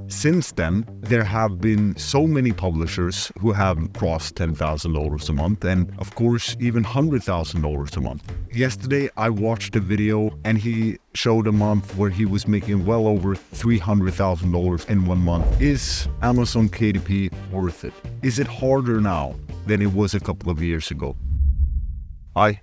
since then, there have been so many publishers who have crossed $10,000 a month, and of course, even $100,000 a month. Yesterday, I watched a video and he showed a month where he was making well over $300,000 in 1 month. Is Amazon KDP worth it? Is it harder now than it was a couple of years ago? Hi,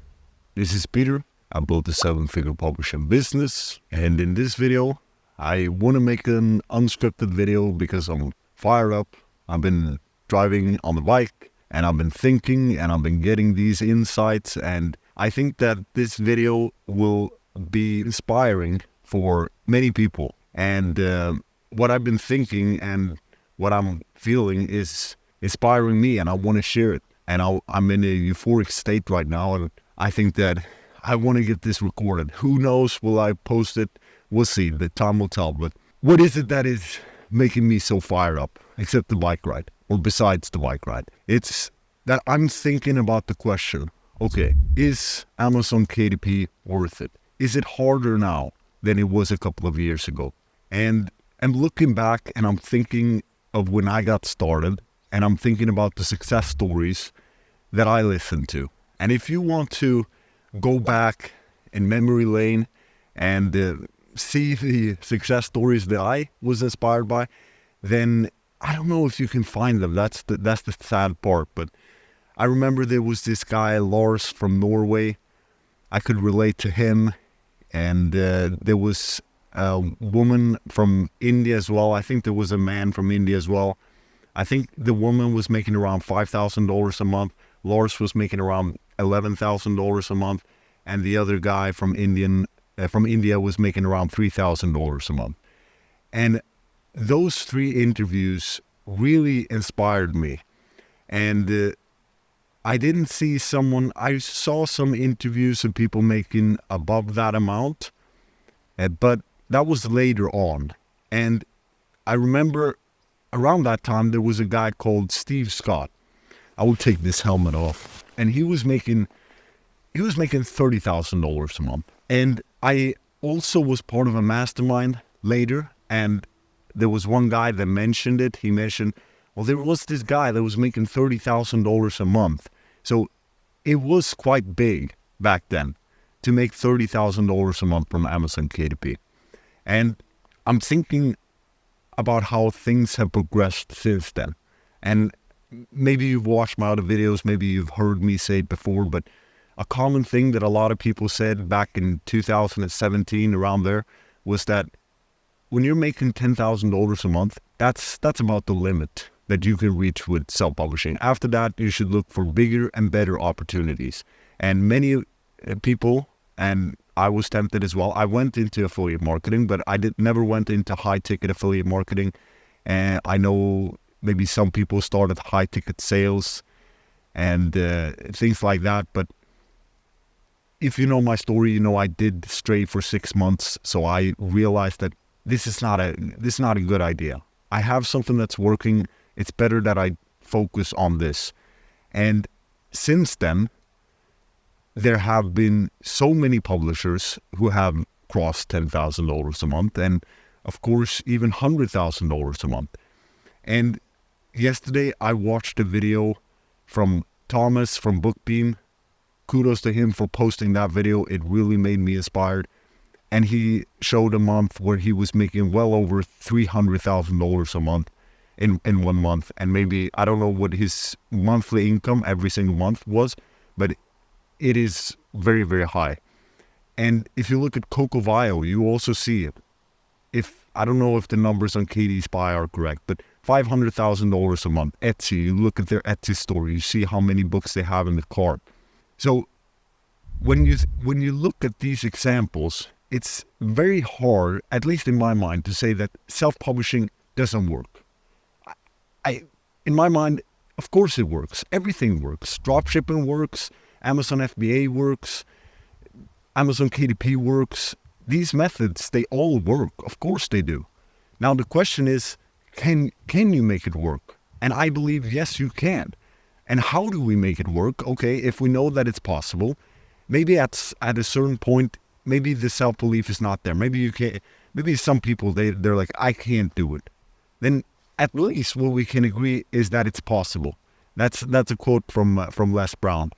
this is Peter. I built a 7-figure publishing business, and in this video, I want to make an unscripted video because I'm fired up. I've been driving on the bike and I've been thinking and I've been getting these insights, and I think that this video will be inspiring for many people. And what I've been thinking and what I'm feeling is inspiring me, and I want to share it. And I'm in a euphoric state right now, and I think that I want to get this recorded. Who knows, will I post it? We'll see, the time will tell. But what is it that is making me so fired up, except the bike ride, or besides the bike ride? It's that I'm thinking about the question, okay, is Amazon KDP worth it? Is it harder now than it was a couple of years ago? And I'm looking back and I'm thinking of when I got started, and I'm thinking about the success stories that I listened to. And if you want to go back in memory lane and see the success stories that I was inspired by, then I don't know if you can find them. That's the sad part. But I remember there was this guy, Lars from Norway. I could relate to him. And there was a woman from India as well. I think there was a man from India as well. I think the woman was making around $5,000 a month. Lars was making around $11,000 a month. And the other guy from India was making around $3,000 a month. And those 3 interviews really inspired me. And I saw some interviews of people making above that amount, but that was later on. And I remember around that time, there was a guy called Steve Scott. I will take this helmet off. And he was making $30,000 a month. And I also was part of a mastermind later, and there was one guy that mentioned it. He mentioned, well, there was this guy that was making $30,000 a month. So it was quite big back then to make $30,000 a month from Amazon KDP. And I'm thinking about how things have progressed since then. And maybe you've watched my other videos, maybe you've heard me say it before, but a common thing that a lot of people said back in 2017, around there, was that when you're making $10,000 a month, that's about the limit that you can reach with self-publishing. After that, you should look for bigger and better opportunities. And many people, and I was tempted as well, I went into affiliate marketing, but I never went into high-ticket affiliate marketing. And I know maybe some people started high-ticket sales and things like that, but if you know my story, you know I did stray for 6 months, so I realized that this is not a good idea. I have something that's working. It's better that I focus on this. And since then, there have been so many publishers who have crossed $10,000 a month, and of course, even $100,000 a month. And yesterday, I watched a video from Thomas from Bookbeam. Kudos to him for posting that video. It really made me inspired. And he showed a month where he was making well over $300,000 a month in 1 month. And maybe, I don't know what his monthly income every single month was, but it is very, very high. And if you look at CocoVio, you also see it. I don't know if the numbers on KD Spy are correct, but $500,000 a month. Etsy, you look at their Etsy store, you see how many books they have in the cart. So when you look at these examples, it's very hard, at least in my mind, to say that self-publishing doesn't work. In my mind, of course it works. Everything works. Dropshipping works. Amazon FBA works. Amazon KDP works. These methods, they all work. Of course they do. Now the question is, can you make it work? And I believe, yes, you can. And how do we make it work? Okay, if we know that it's possible, maybe at a certain point, maybe the self-belief is not there. Maybe you can't. Maybe some people, they're like, I can't do it. then at least what we can agree is that it's possible. That's a quote from Les Brown,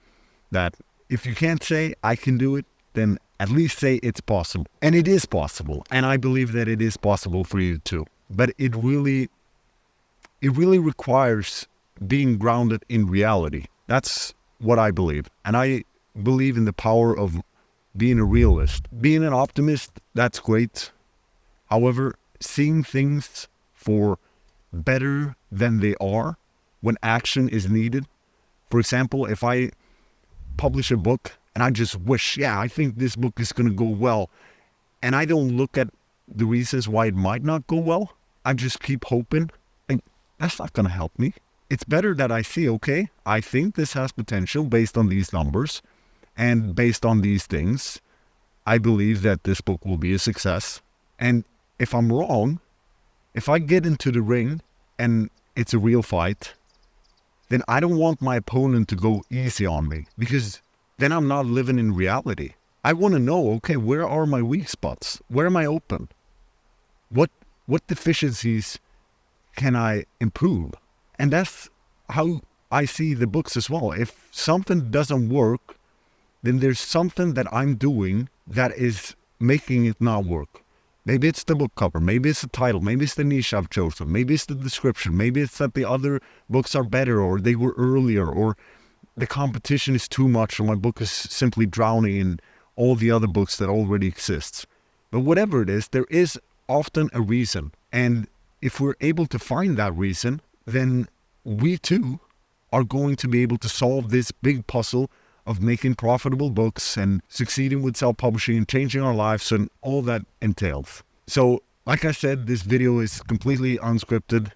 that if you can't say I can do it, then at least say it's possible. And it is possible. And I believe that it is possible for you too. But it really requires being grounded in reality. That's what I believe. And I believe in the power of being a realist. Being an optimist, that's great. However, seeing things for better than they are when action is needed. For example, if I publish a book and I just wish, I think this book is going to go well, and I don't look at the reasons why it might not go well, I just keep hoping, and that's not going to help me. It's better that I see, okay, I think this has potential based on these numbers, and based on these things, I believe that this book will be a success. And if I'm wrong, if I get into the ring and it's a real fight, then I don't want my opponent to go easy on me, because then I'm not living in reality. I want to know, okay, where are my weak spots? Where am I open? What deficiencies can I improve? And that's how I see the books as well. If something doesn't work, then there's something that I'm doing that is making it not work. Maybe it's the book cover, maybe it's the title, maybe it's the niche I've chosen, maybe it's the description, maybe it's that the other books are better, or they were earlier, or the competition is too much, or my book is simply drowning in all the other books that already exist. But whatever it is, there is often a reason. And if we're able to find that reason, then we too are going to be able to solve this big puzzle of making profitable books and succeeding with self-publishing and changing our lives and all that entails. So, like I said, this video is completely unscripted,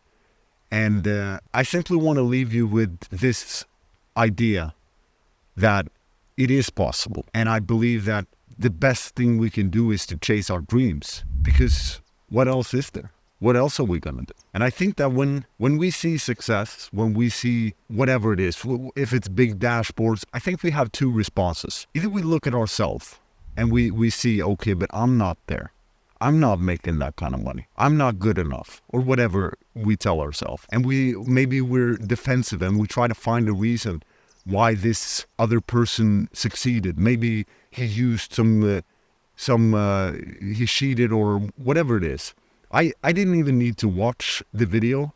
and I simply want to leave you with this idea that it is possible. And I believe that the best thing we can do is to chase our dreams, because what else is there? What else are we going to do? And I think that when we see success, when we see whatever it is, if it's big dashboards, I think we have two responses. Either we look at ourselves and we see, okay, but I'm not there. I'm not making that kind of money. I'm not good enough, or whatever we tell ourselves. And maybe we're defensive and we try to find a reason why this other person succeeded. Maybe he used he cheated, or whatever it is. I didn't even need to watch the video.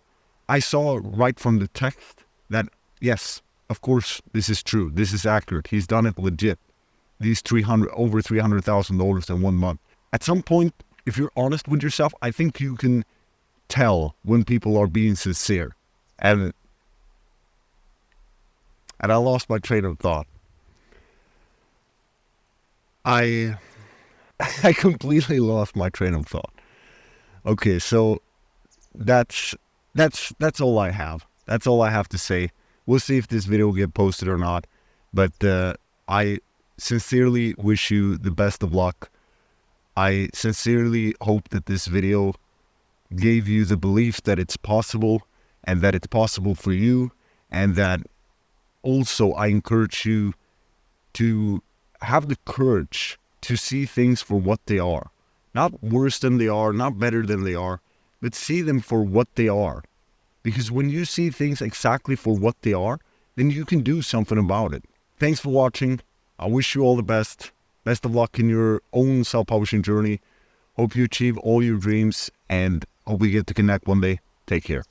I saw right from the text that, yes, of course, this is true. This is accurate. He's done it legit. These over $300,000 in 1 month. At some point, if you're honest with yourself, I think you can tell when people are being sincere. And I lost my train of thought. I completely lost my train of thought. Okay, so that's all I have. That's all I have to say. We'll see if this video will get posted or not. But I sincerely wish you the best of luck. I sincerely hope that this video gave you the belief that it's possible, and that it's possible for you, and that also I encourage you to have the courage to see things for what they are. Not worse than they are, not better than they are, but see them for what they are. Because when you see things exactly for what they are, then you can do something about it. Thanks for watching. I wish you all the best. Best of luck in your own self-publishing journey. Hope you achieve all your dreams, and hope we get to connect one day. Take care.